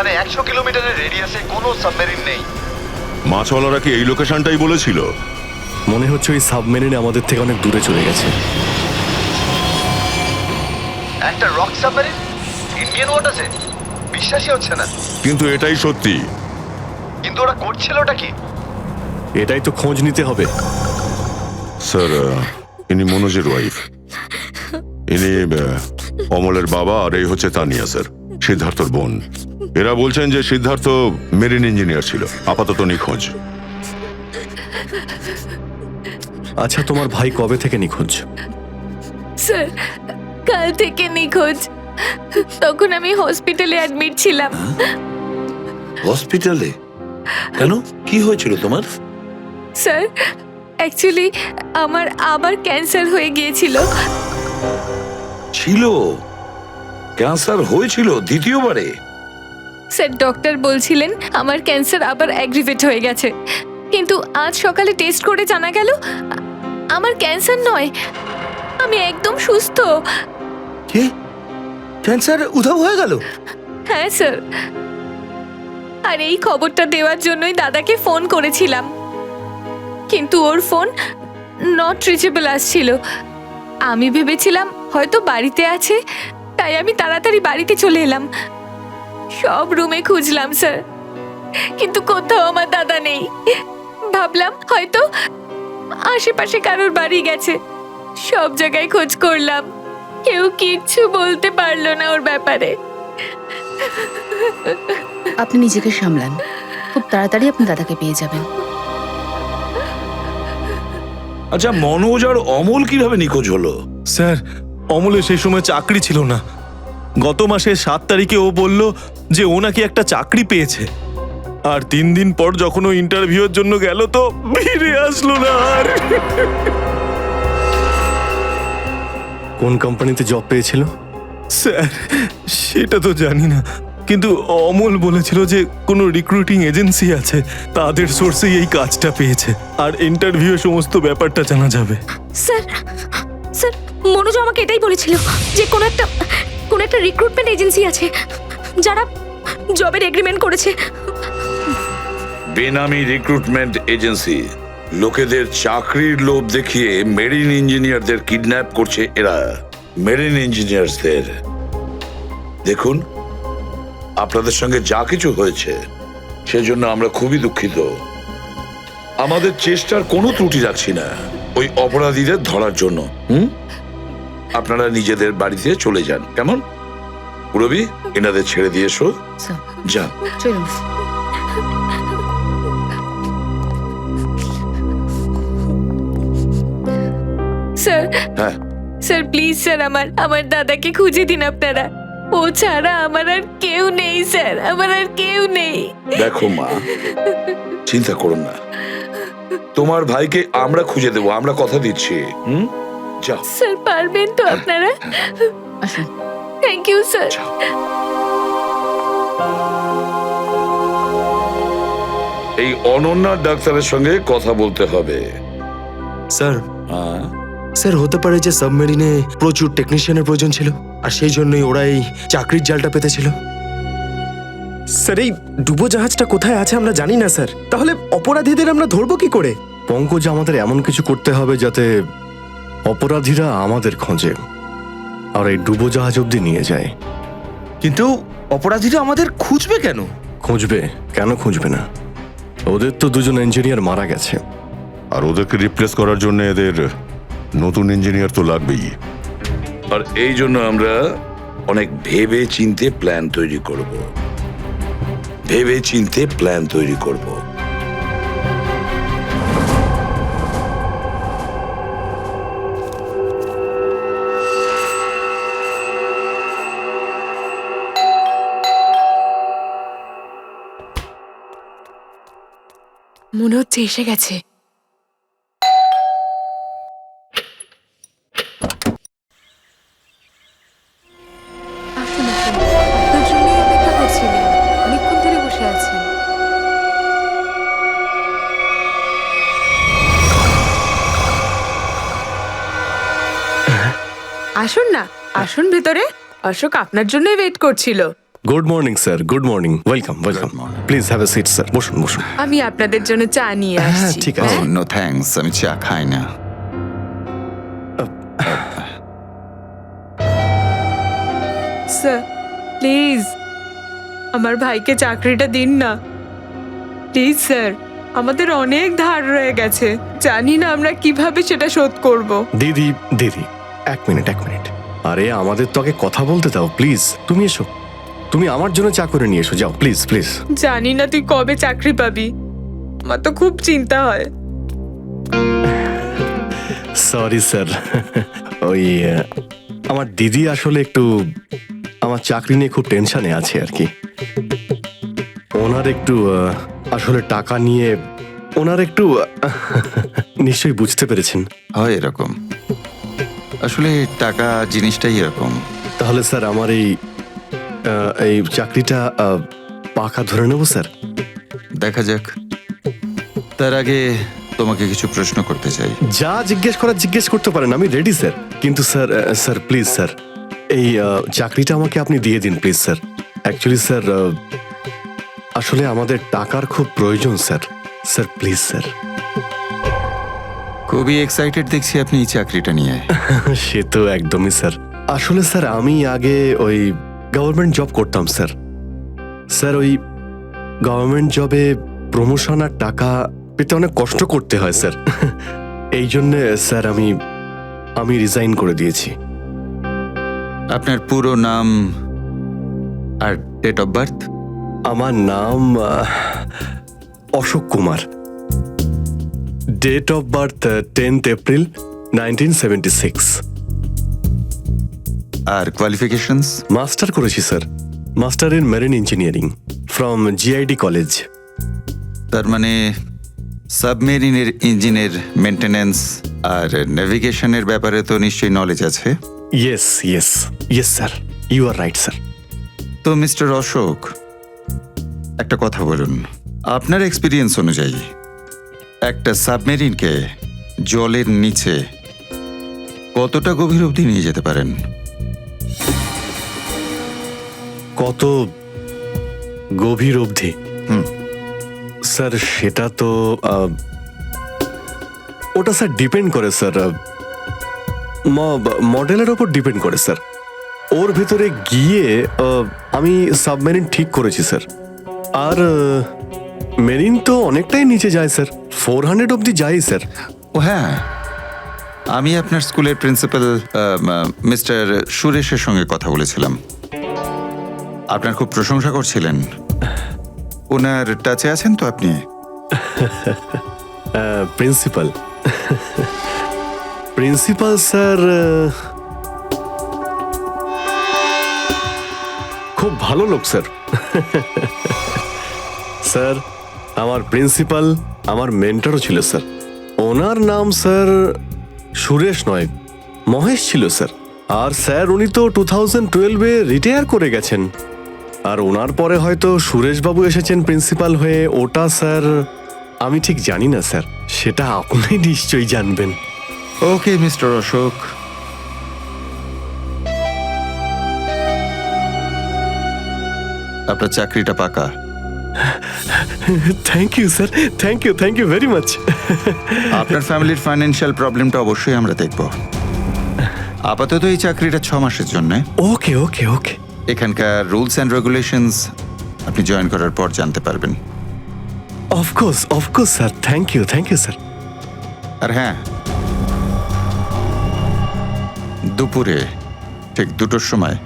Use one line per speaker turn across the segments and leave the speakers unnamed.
এখানে 100 কিলোমিটারের রেডিয়াসে কোনো সাবমেরিন নেই।
মাছওয়ালারা কি এই লোকেশনটাই বলেছিল?
মনে হচ্ছে ওই সাবমেরিন আমাদের থেকে অনেক দূরে চলে গেছে।
একটা রক সাবমেরিন ইন্ডিয়ান ওয়াটারে, বিশ্বাসই হচ্ছে না।
কিন্তু এটাই সত্যি।
কিন্তু ওরা করছিলটা কি?
এটাই তো খোঁজ নিতে হবে।
স্যার, ইনি মনোজের ওয়াইফ। ইনি অমলের বাবা, আর এই হচ্ছে তানিয়া স্যার, সিদ্ধার্থর বোন। এরা বলছেন যে সিদ্ধার্থ মেরিন ইঞ্জিনিয়ার ছিল, আপাতত নিখোঁজ।
আচ্ছা, তোমার ভাই কবে থেকে নিখোঁজ?
স্যার, কাল থেকে নিখোঁজ। তখন আমি হসপিটালে অ্যাডমিট ছিলাম।
হসপিটালে? কেন, কি হয়েছিল তোমার?
স্যার, অ্যাকচুয়ালি আমার আবার ক্যান্সার হয়ে গিয়েছিল।
ছিল? ক্যান্সার হয়েছিল দ্বিতীয়বারে?
স্যার, ডক্টর বলছিলেন আমার ক্যান্সার আবার অ্যাগ্রিভেট হয়ে গেছে, কিন্তু আজ সকালে টেস্ট করে জানা গেল আমার ক্যান্সার নয়, আমি একদম সুস্থ।
কি, ক্যান্সার উধাও হয়ে গেল?
হ্যাঁ স্যার, আর এই খবরটা দেওয়ার জন্যই দাদাকে ফোন করেছিলাম, কিন্তু ওর ফোন নট রিচেবল আসছিল। আমি ভেবেছিলাম হয়তো বাড়িতে আছে, তাই আমি তাড়াতাড়ি বাড়িতে চলে এলাম। সব রুমে খুঁজলাম স্যার, কিন্তু কোথাও আমার দাদা নেই। ভাবলাম হয়তো আশেপাশে কারোর বাড়ি গেছে। সব জায়গায় খোঁজ করলাম, কেউ কিচ্ছু বলতে পারলো না ওর ব্যাপারে।
আপনি নিজেকে সামলান, খুব তাড়াতাড়ি আপনি দাদাকে পেয়ে যাবেন।
আচ্ছা, মনোজ আর অমল কিভাবে নিখোঁজ হলো?
স্যার, অমলের সেই সময় চাকরি ছিল না। গত মাসের 7 তারিখে ও বলল যে ও নাকি একটা চাকরি পেয়েছে, আর 3 দিন পর যখন ও ইন্টারভিউর জন্য গেল তো ফিরে আসলো না আর।
কোন কোম্পানিতে জব পেয়েছিল?
স্যার, সেটা তো জানি না, কিন্তু অমল বলেছিল যে কোনো রিক্রুটিং এজেন্সি আছে, তাদের সোর্সেই এই কাজটা পেয়েছে, আর ইন্টারভিউ সমস্ত ব্যাপারটা জানা যাবে।
স্যার, স্যার, মনোজ আমাকে এটাই বলেছিল যে কোনো একটা রিক্রুটমেন্ট এজেন্সি আছে যারা জবের এগ্রিমেন্ট করেছে।
বেনামি রিক্রুটমেন্ট এজেন্সি, লোকেদের চাকরির লোভ দেখিয়ে মেরিন ইঞ্জিনিয়ারদের কিডন্যাপ করছে এরা। মেরিন ইঞ্জিনিয়ারদের দেখুন, আপনাদের সঙ্গে যা কিছু হয়েছে সেজন্য আমরা খুবই দুঃখিত। আমাদের চেষ্টার কোনো ত্রুটি রাখছি না ওই অপরাধীদের ধরার জন্য। আপনারা নিজেদের বাড়িতে চলে যান, কেমন? রবি, এনাদের ছেড়ে দিয়ে এসো।
স্যার,
যান।
চলুন।
স্যার,
হ্যাঁ,
স্যার প্লিজ স্যার, আমার দাদাকে খুঁজে দিন আপনারা। ও ছাড়া আমার আর কেউ নেই স্যার, আমার আর কেউ নেই।
দেখো মা, চিন্তা করুন না, তোমার ভাইকে আমরা খুঁজে দেবো, আমরা কথা দিচ্ছি। যাও।
স্যার, পারবেন তো আপনারা?
আসুন।
Thank you sir.
এই অনন্যা ডাক্তারের সঙ্গে কথা বলতে হবে।
স্যার,
হ্যাঁ,
স্যার হতে পারে যে সাবমেরিনে প্রচুর টেকনিশিয়ানের প্রয়োজন ছিল, আর সেই জন্যই ওরা এই চাকরির জালটা পেতেছিল।
স্যার, এই ডুবো জাহাজটা কোথায় আছে আমরা জানি না স্যার, তাহলে অপরাধীদের আমরা ধরবো কি করে?
পঙ্কজ, আমাদের এমন কিছু করতে হবে যাতে অপরাধীরা আমাদের খোঁজে আর এই ডুবোজাহাজ অব্দি নিয়ে যায়।
কিন্তু অপরাধীরা আমাদের খুঁজবে কেন?
খুঁজবে কেন? খুঁজবে না? ওদের তো 2জন ইঞ্জিনিয়ার মারা গেছে,
আর ওদেরকে রিপ্লেস করার জন্য এদের নতুন ইঞ্জিনিয়ার তো লাগবেই।
আর এই জন্য আমরা অনেক ভেবে চিন্তে প্ল্যান তৈরি করব। ভেবে চিন্তে প্ল্যান তৈরি করব।
মনে হচ্ছে এসে গেছে। আসুন, আসুন, আপনার জন্যই অপেক্ষা করছিলাম, অনেকক্ষণ ধরে বসে আছেন।
আসুন না, আসুন ভেতরে। অশোক আপনার জন্যই ওয়েট করছিল।
Good morning sir, good morning, welcome welcome. Please have a seat sir, বসুন বসুন।
আমি আপনাদের জন্য চা নিয়ে
হ্যাঁ
আসছি।
ঠিক আছে।
নো থ্যাঙ্কস, আমি চা খাই না।
স্যার প্লিজ আমার ভাইকে চাকরিটা দিন না প্লিজ স্যার, আমাদের অনেক ধার রয়ে গেছে, জানি না আমরা কিভাবে সেটা শোধ করব।
দিদি দিদি, এক মিনিট এক মিনিট। আরে আমাদের তো আগে কথা বলতে দাও প্লিজ। তুমি এসো, তুমি আমার জন্য চা করে নিয়ে এসো, যাও প্লিজ প্লিজ।
জানি না তুই কবে চাকরি পাবি, আমার তো খুব চিন্তা হয়।
সরি স্যার, ওই আমার দিদি আসলে একটু আমার চাকরি নিয়ে খুব টেনশনে আছে আর কি। ওনার একটু আসলে টাকা নিয়ে ওনার একটু নিশ্চয়ই বুঝতে পেরেছেন।
হয় এরকম, আসলে টাকা জিনিসটাই এরকম।
তাহলে স্যার আমার এই চাকরিটা পাকা ধরে নেবো স্যার?
দেখা যাক, তার আগে তোমাকে কিছু প্রশ্ন করতে চাই।
যা জিজ্ঞেস করতে পারেন, আমি রেডি স্যার। কিন্তু স্যার স্যার প্লিজ স্যার, এই চাকরিটা আমাকে আপনি দিয়ে দিন প্লিজ স্যার। অ্যাকচুয়ালি স্যার আসলে আমাদের টাকার খুব প্রয়োজন স্যার। Sir please sir.
খুবই এক্সাইটেড দেখছি আপনি এই চাকরিটা নিয়ে।
সে তো একদমই স্যার। আসলে স্যার আমি আগে ওই গভর্নমেন্ট জব করতাম স্যার। স্যার ওই গভর্নমেন্ট জবে প্রমোশন আর টাকা পেতে অনেক কষ্ট করতে হয় স্যার। এই জন্যে স্যার আমি রিজাইন করে দিয়েছি।
আপনার পুরো নাম আর ডেট অফ বার্থ?
আমার নাম Ashok Kumar. Date of birth 10th April 1976।
আর কোয়ালিফিকেশনস?
মাস্টার করেছি sir, master in marine engineering from GID college.
তার মানে সাবমেরিনের ইঞ্জিনের মেনটেন্যান্স আর নেভিগেশনের ব্যাপারে তো নিশ্চয়ই নলেজ আছে।
Yes yes yes sir, you are right sir.
তো মিস্টার অশোক, একটা কথা বলুন, আপনার এক্সপিরিয়েন্স অনুযায়ী একটা সাবমেরিনকে জলের নিচে কতটা গভীর অবধি নিয়ে যেতে পারেন?
কত গভীর অবধি? স্যার সেটা তো ওটা স্যার ডিপেন্ড করে স্যার, মডেলের ওপর ডিপেন্ড করে স্যার। ওর ভেতরে গিয়ে আমি সাবমেরিন ঠিক করেছি স্যার। আর মেরিন তো অনেকটাই নিচে যায় স্যার, 400 অবধি যাই স্যার।
ও হ্যাঁ, আমি আপনার স্কুলের প্রিন্সিপাল মিস্টার সুরেশের সঙ্গে কথা বলেছিলাম, আপনার খুব প্রশংসা করছিলেন। ওনার টাচে আছেন তো আপনি?
প্রিন্সিপাল প্রিন্সিপাল স্যার খুব ভালো লোক স্যার। স্যার আমার প্রিন্সিপাল আমার মেন্টরও ছিল স্যার। ওনার নাম স্যার সুরেশ নয়, মহেশ ছিল স্যার। আর স্যার উনি তো 2012-এ রিটায়ার করে গেছেন। আর ওনার পরে হয়তো সুরেশবাবু এসেছেন প্রিন্সিপাল হয়ে, ওটা স্যার আমি ঠিক জানি না স্যার, সেটা আপনি নিশ্চয়ই জানবেন।
ওকে মিস্টার অশোক, আপনার চাকরিটা পাকা।
Thank you sir, thank you very much.
আপনার ফ্যামিলির ফাইন্যান্সিয়াল প্রবলেমটা অবশ্যই আমরা দেখব। আপাতত এই চাকরিটা 6 মাসের জন্য।
ওকে ওকে ওকে।
এখানকার রুলস অ্যান্ড রেগুলেশনস আপনি জয়েন করার পর জানতে পারবেন।
Of course sir, thank you sir.
আর হ্যাঁ, দুপুরে ঠিক 2টোর সময়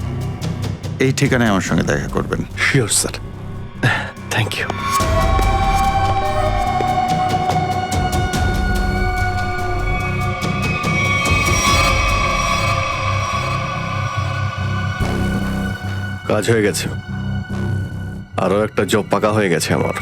এই ঠিকানায় আমার সঙ্গে দেখা করবেন।
Sure sir, thank you. কাজ হয়ে গেছে, আরো একটা জব পাকা হয়ে গেছে আমার।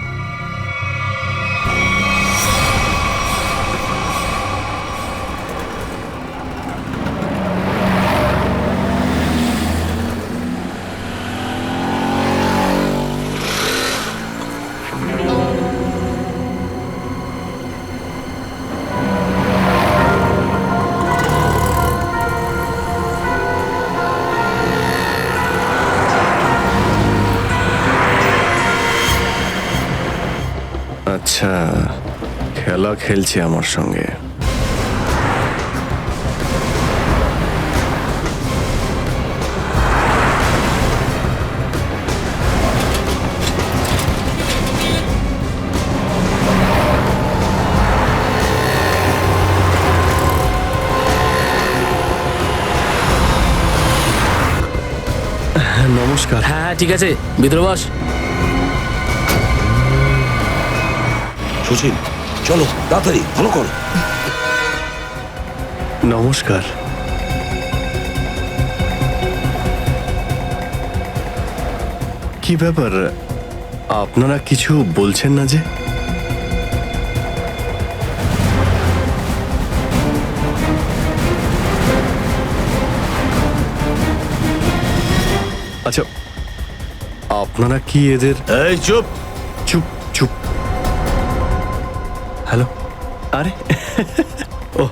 আচ্ছা, খেলা খেলছে আমার সঙ্গে। নমস্কার।
হ্যাঁ ঠিক আছে, ভিতরে বস।
সুশীল, চলো তাড়াতাড়ি, ভালো করো।
নমস্কার। কি ব্যাপার, আপনারা কিছু বলছেন না যে? আচ্ছা, আপনারা কি এদের...
এই চুপ।
চুপ চুপ। হ্যালো। আরে ও,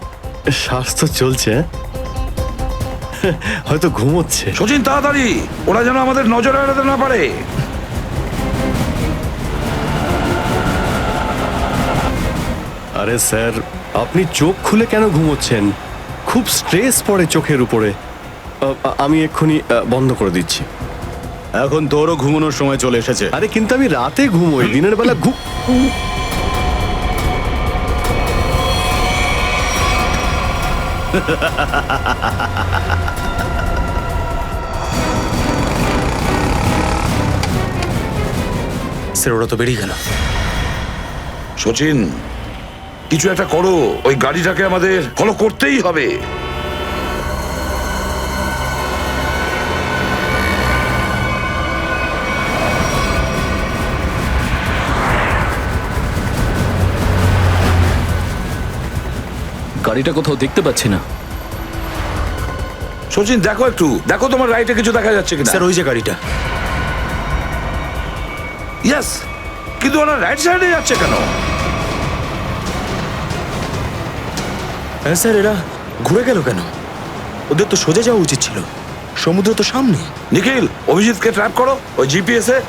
স্বাস্থ্য চলছে, হয়তো ঘুমোচ্ছে।
সচিন তাড়াতাড়ি, ওরা যেন আমাদের নজরে এড়াতে না পারে।
আরে স্যার, আপনি চোখ খুলে কেন ঘুমোচ্ছেন? খুব স্ট্রেস পড়ে চোখের উপরে। আমি এক্ষুনি বন্ধ করে দিচ্ছি।
এখন তোরও ঘুমানোর সময় চলে এসেছে।
আরে কিন্তু আমি রাতে ঘুমোই, দিনের বেলা
স্যার ওরা তো বেরিয়ে গেল।
সচিন, কিছু একটা করো, ওই গাড়িটাকে আমাদের ফলো করতেই হবে।
গাড়িটা কোথাও দেখতে পাচ্ছি না।
সচিন দেখো একটু, দেখো তোমার রাইটে কিছু দেখা যাচ্ছে কিনা।
স্যার ওই যে গাড়িটা।
ইয়েস, কিন্তু ওরা রাইট সাইডে যাচ্ছে কেন?
হ্যাঁ স্যার, এরা ঘুরে গেল কেন? ওদের তো সোজা যাওয়া উচিত ছিল, সমুদ্র তো সামনে।
নিখিল, অভিজিৎকে ট্র্যাপ করো ওই জিপিএস এ।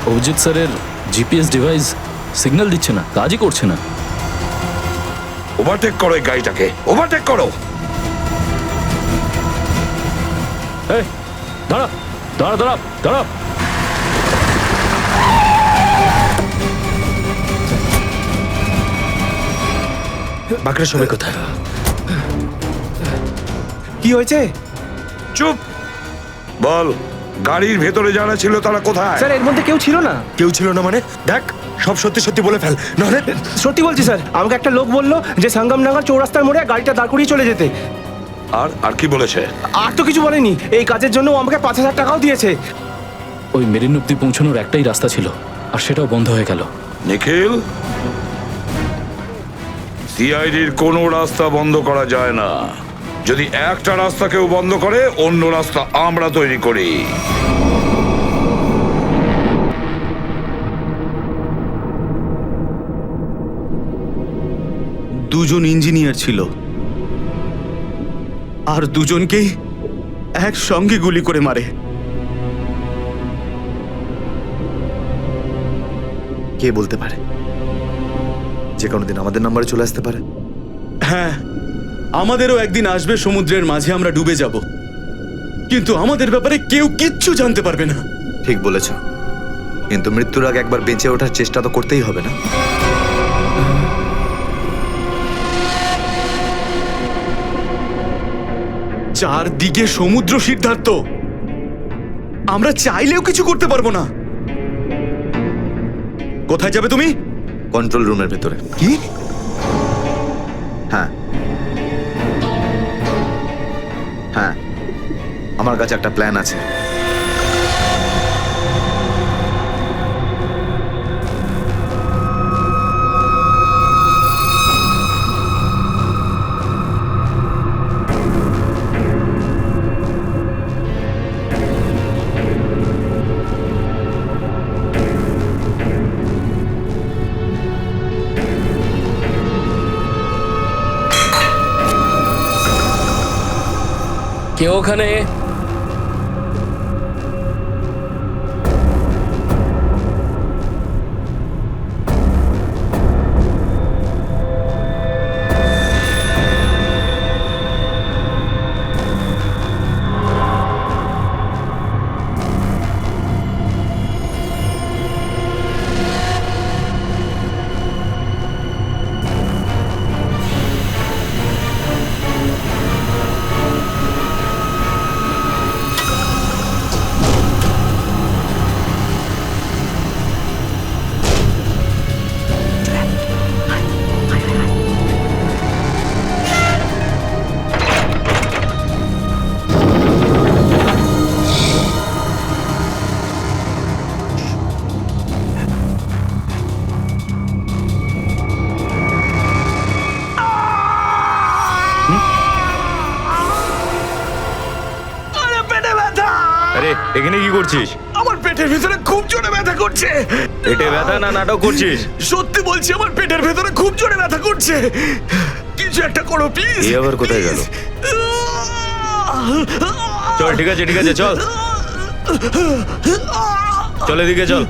অভিজিৎ স্যারের জিপিএস ডিভাইস সিগন্যাল দিচ্ছে না, কাজই করছে না।
ওভারটেক করো এই গাড়িটাকে, ওভারটেক করো।
এই দাঁড়া দাঁড়া দাঁড়া দাঁড়া।
বাঁকড়া সবাই কোথায়?
কি হয়েছে
চুপ, বল গাড়ির ভেতরে যারা ছিল তারা কোথায়?
স্যার? এর মধ্যে কেউ ছিল না।
কেউ ছিল না মানে? দেখ, সব সত্যি সত্যি বলে ফেল, নাহলে...
সত্যি বলছি স্যার, আমাকে একটা লোক বললো যে সঙ্গমনগর চৌরাস্তার মোড়ে গাড়িটা দাঁড় করিয়ে চলে যেতে।
আর আর কি বলেছে?
আর তো কিছু বলেনি। এই কাজের জন্য ও আমাকে 5,000 টাকাও দিয়েছে।
ওই মেরিন অব্দি পৌঁছানোর একটাই রাস্তা ছিল, আর সেটাও বন্ধ হয়ে গেল।
নিখিল, সিআইডির কোনো রাস্তা বন্ধ করা যায় না। যদি একটা রাস্তা কেউ বন্ধ করে, অন্য রাস্তা আমরা তৈরি করি।
দুজন ইঞ্জিনিয়ার ছিল, আর দুজনকেই একসঙ্গে গুলি করে মারে।
কে বলতে পারে? যে কোনো দিন আমাদের নাম্বারে চলে আসতে পারে।
হ্যাঁ, আমাদেরও একদিন আসবে, সমুদ্রের মাঝে আমরা ডুবে যাব, কিন্তু আমাদের ব্যাপারে কেউ কিচ্ছু জানতে পারবে না।
ঠিক বলেছ, কিন্তু মৃত্যুর আগে একবার বেঁচে ওঠার চেষ্টা তো করতেই হবে না?
চারদিকে সমুদ্র, সিদ্ধার্থ, আমরা চাইলেও কিছু করতে পারবো না। কোথায় যাবে তুমি?
কন্ট্রোল রুমের ভেতরে।
কি?
হ্যাঁ হ্যাঁ, আমার কাছে একটা প্ল্যান আছে।
কেউ ওখানে?
এখানে কি করছিস?
আমার পেটের ভিতরে খুব জোরে ব্যথা করছে।
পেটে ব্যথা না নাটক করছিস?
সত্যি বলছি, আমার পেটের ভেতরে খুব জোরে ব্যথা করছে। কিছু একটা করো প্লিজ।
এই আবার কোথায় গেল? চল, ঠিক আছে চল চল, এদিকে চল।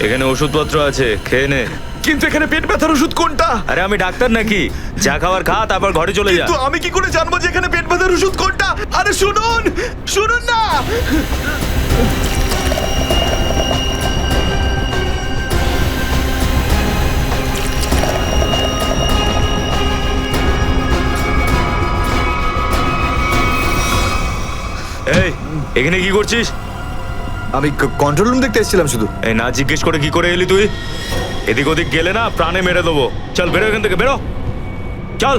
এখানে ওষুধপত্র আছে, খেয়ে নে।
কিন্তু এখানে পেট ব্যথার ওষুধ কোনটা?
আরে আমি ডাক্তার নাকি? যা খাবার খা, তারপর ঘরে চলে যা।
কিন্তু আমি কি করে জানবো যে এখানে পেট ব্যথার ওষুধ কোনটা? আরে শুনুন, শুনুন না।
এই, এখানে কি করছিস?
আমি কন্ট্রোল রুম দেখতে এসেছিলাম শুধু।
এই না জিজ্ঞেস করে কি করে এলি তুই? এদিক ওদিক গেলে না প্রাণে মেরে দেবো। চল বেরো এখান থেকে, বেরো, চল।